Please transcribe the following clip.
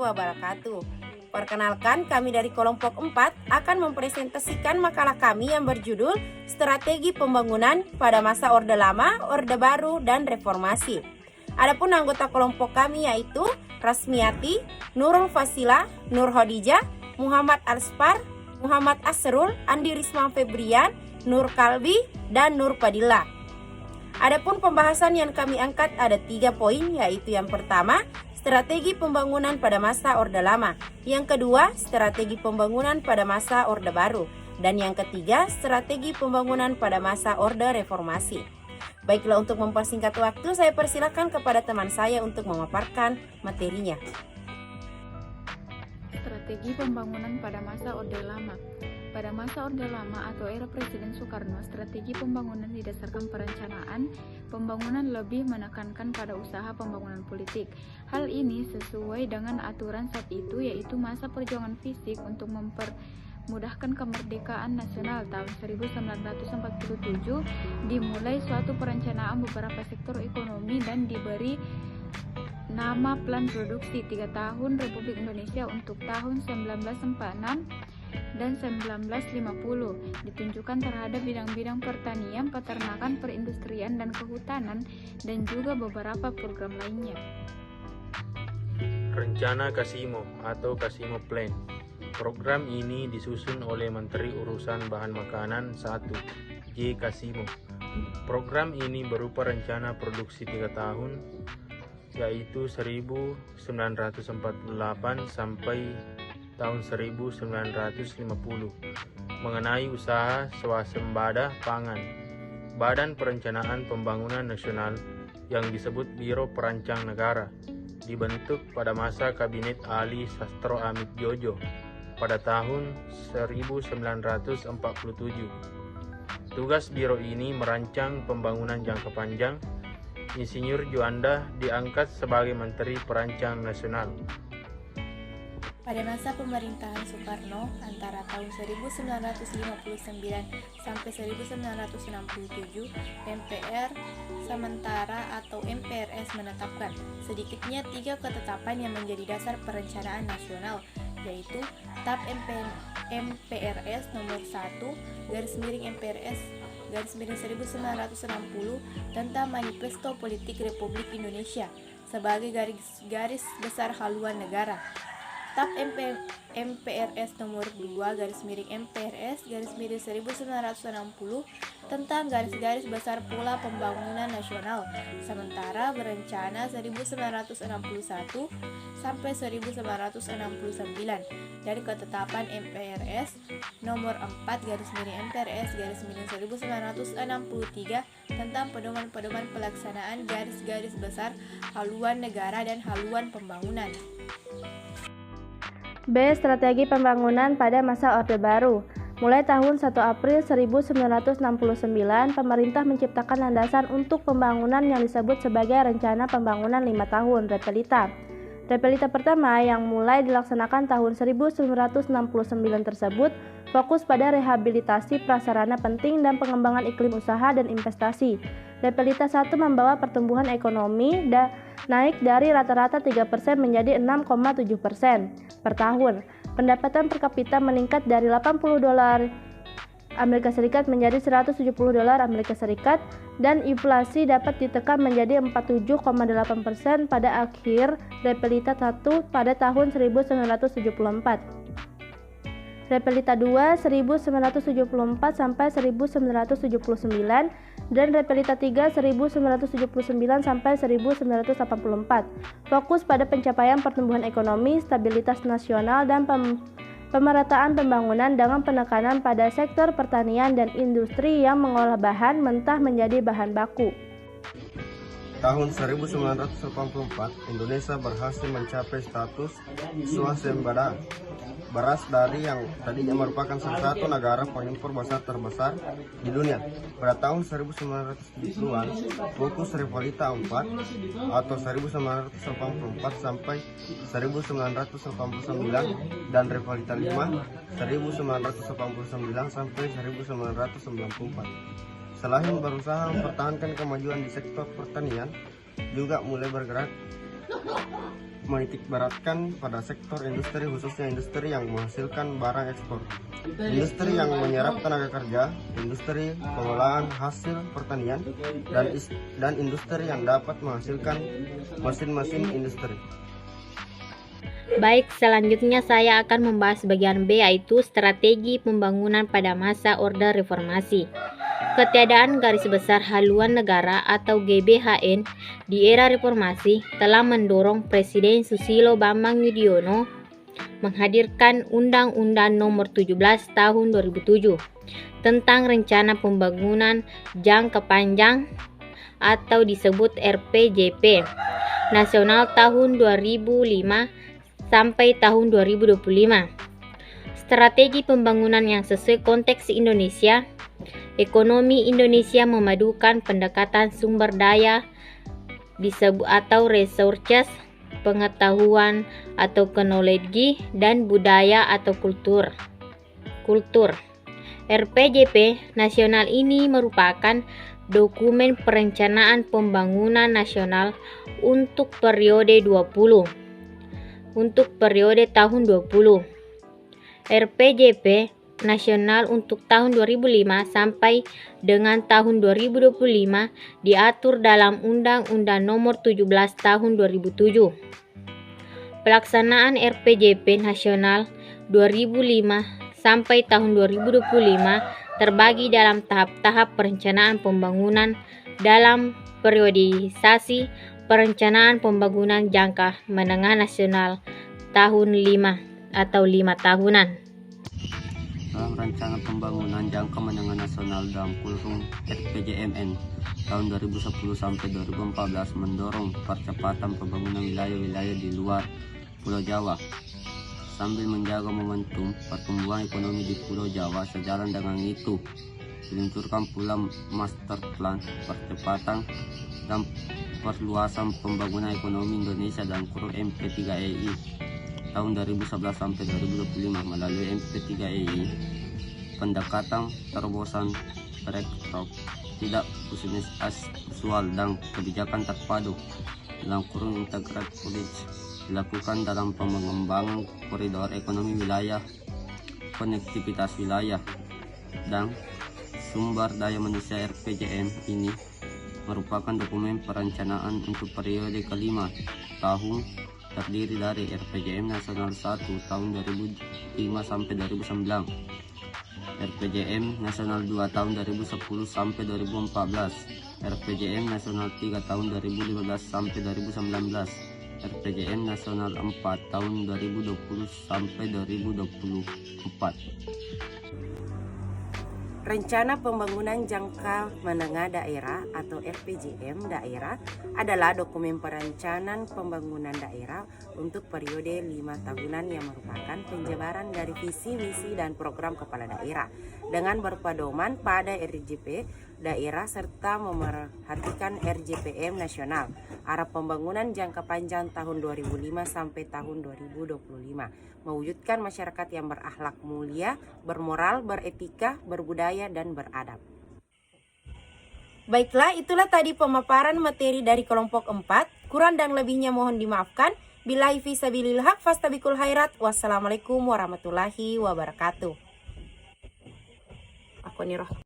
wabarakatuh. Perkenalkan, kami dari kelompok 4 akan mempresentasikan makalah kami yang berjudul Strategi Pembangunan pada Masa Orde Lama, Orde Baru, dan Reformasi. Adapun anggota kelompok kami yaitu Rasmiati, Nurul Fasila, Nur Hodijah, Muhammad Alspar, Muhammad Asrul, Andi Risma Febrian, Nur Kalbi, dan Nur Padilla. Adapun pembahasan yang kami angkat ada 3 poin, yaitu yang pertama, strategi pembangunan pada masa Orde Lama. Yang kedua, strategi pembangunan pada masa Orde Baru. Dan yang ketiga, strategi pembangunan pada masa Orde Reformasi. Baiklah, untuk mempersingkat waktu, saya persilakan kepada teman saya untuk memaparkan materinya. Strategi pembangunan pada masa Orde Lama. Pada masa Orde Lama atau era Presiden Soekarno, strategi pembangunan didasarkan perencanaan pembangunan lebih menekankan pada usaha pembangunan politik. Hal ini sesuai dengan aturan saat itu, yaitu masa perjuangan fisik untuk mempermudahkan kemerdekaan nasional tahun 1947, dimulai suatu perencanaan beberapa sektor ekonomi dan diberi nama Plan Produksi 3 tahun Republik Indonesia untuk tahun 1946 dan 1950, ditunjukkan terhadap bidang-bidang pertanian, peternakan, perindustrian, dan kehutanan, dan juga beberapa program lainnya. Rencana Kasimo atau Kasimo Plan. Program ini disusun oleh Menteri Urusan Bahan Makanan 1, J. Kasimo. Program ini berupa rencana produksi 3 tahun, yaitu 1948 sampai tahun 1950, mengenai usaha swasembada pangan. Badan Perencanaan Pembangunan Nasional yang disebut Biro Perancang Negara dibentuk pada masa Kabinet Ali Sastro Amit Djojo pada tahun 1947. Tugas biro ini merancang pembangunan jangka panjang. Insinyur Juanda diangkat sebagai Menteri Perancang Nasional. Pada masa pemerintahan Soekarno antara tahun 1959 sampai 1967, MPR sementara atau MPRS menetapkan sedikitnya 3 ketetapan yang menjadi dasar perencanaan nasional, yaitu TAP MPRS nomor 1 /MPRS /1960 tentang Manifesto Politik Republik Indonesia sebagai garis besar haluan negara. TAP MPRS nomor 2 /MPRS /1960 tentang garis-garis besar pola pembangunan nasional sementara berencana 1961 sampai 1969, dan ketetapan MPRS nomor 4 /MPRS /1963 tentang pedoman-pedoman pelaksanaan garis-garis besar haluan negara dan haluan pembangunan. B. Strategi pembangunan pada masa Orde Baru. Mulai tahun 1 April 1969, pemerintah menciptakan landasan untuk pembangunan yang disebut sebagai Rencana Pembangunan 5 Tahun (Repelita). Repelita pertama yang mulai dilaksanakan tahun 1969 tersebut fokus pada rehabilitasi prasarana penting dan pengembangan iklim usaha dan investasi. Repelita 1 membawa pertumbuhan ekonomi naik dari rata-rata 3% menjadi 6,7% per tahun. Pendapatan per kapita meningkat dari $80 Amerika Serikat menjadi $170 Amerika Serikat, dan inflasi dapat ditekan menjadi 47,8% pada akhir Repelita 1 pada tahun 1974. Repelita 2 1974 sampai 1979 dan Repelita 3 1979 sampai 1984. Fokus pada pencapaian pertumbuhan ekonomi, stabilitas nasional, dan pemerataan pembangunan dengan penekanan pada sektor pertanian dan industri yang mengolah bahan mentah menjadi bahan baku. Tahun 1984, Indonesia berhasil mencapai status swasembada beras dari yang tadinya merupakan salah satu negara pengimpor beras terbesar di dunia. Pada tahun 1970-an, fokus Repelita 4 atau 1984 sampai 1989 dan Repelita 5 1989 sampai 1994. Selain berusaha mempertahankan kemajuan di sektor pertanian, juga mulai bergerak menitikberatkan pada sektor industri, khususnya industri yang menghasilkan barang ekspor, industri yang menyerap tenaga kerja, industri pengolahan hasil pertanian, dan industri yang dapat menghasilkan mesin-mesin industri. Baik, selanjutnya saya akan membahas bagian B, yaitu strategi pembangunan pada masa Orde Reformasi. Ketiadaan garis besar haluan negara atau GBHN di era reformasi telah mendorong Presiden Susilo Bambang Yudhoyono menghadirkan Undang-Undang Nomor 17 Tahun 2007 tentang Rencana Pembangunan Jangka Panjang atau disebut RPJP Nasional tahun 2005 sampai tahun 2025. Strategi pembangunan yang sesuai konteks Indonesia. Ekonomi Indonesia memadukan pendekatan sumber daya disebut atau resources, pengetahuan atau knowledge, dan budaya atau kultur. RPJP nasional ini merupakan dokumen perencanaan pembangunan nasional untuk periode tahun 20. RPJP nasional untuk tahun 2005 sampai dengan tahun 2025 diatur dalam Undang-Undang Nomor 17 Tahun 2007. Pelaksanaan RPJP nasional 2005 sampai tahun 2025 terbagi dalam tahap-tahap perencanaan pembangunan dalam periodisasi perencanaan pembangunan jangka menengah nasional tahun 5 atau 5 tahunan. Dalam rencana pembangunan jangka menengah nasional dalam kurung RPJMN tahun 2010 sampai 2014 mendorong percepatan pembangunan wilayah-wilayah di luar Pulau Jawa sambil menjaga momentum pertumbuhan ekonomi di Pulau Jawa. Sejalan dengan itu diluncurkan pula Master Plan Percepatan dan Perluasan Pembangunan Ekonomi Indonesia dan kurung MP3EI tahun 2011 sampai 2025. Melalui MP3EI, pendekatan terobosan rektor tidak usual dan kebijakan terpadu dalam kurung integrated policy dilakukan dalam pengembangan koridor ekonomi wilayah, konektivitas wilayah, dan sumber daya manusia. RPJM ini merupakan dokumen perencanaan untuk periode kelima tahun, terdiri dari RPJM Nasional 1 tahun 2005 sampai 2009, RPJM Nasional 2 tahun 2010 sampai 2014, RPJM Nasional 3 tahun 2015 sampai 2019, RPJM Nasional 4 tahun 2020 sampai 2024. Rencana Pembangunan Jangka Menengah Daerah atau RPJM daerah adalah dokumen perencanaan pembangunan daerah untuk periode 5 tahunan yang merupakan penjabaran dari visi, misi, dan program kepala daerah dengan berpedoman pada RJP daerah serta memerhatikan RJPM nasional, arah pembangunan jangka panjang tahun 2005 sampai tahun 2025, mewujudkan masyarakat yang berakhlak mulia, bermoral, beretika, berbudaya, dan beradab. Baiklah, itulah tadi pemaparan materi dari kelompok 4. Kurang dan lebihnya mohon dimaafkan. Billahi fisabilil haq fastabiqul khairat. Wassalamualaikum warahmatullahi wabarakatuh. Aku nih roh.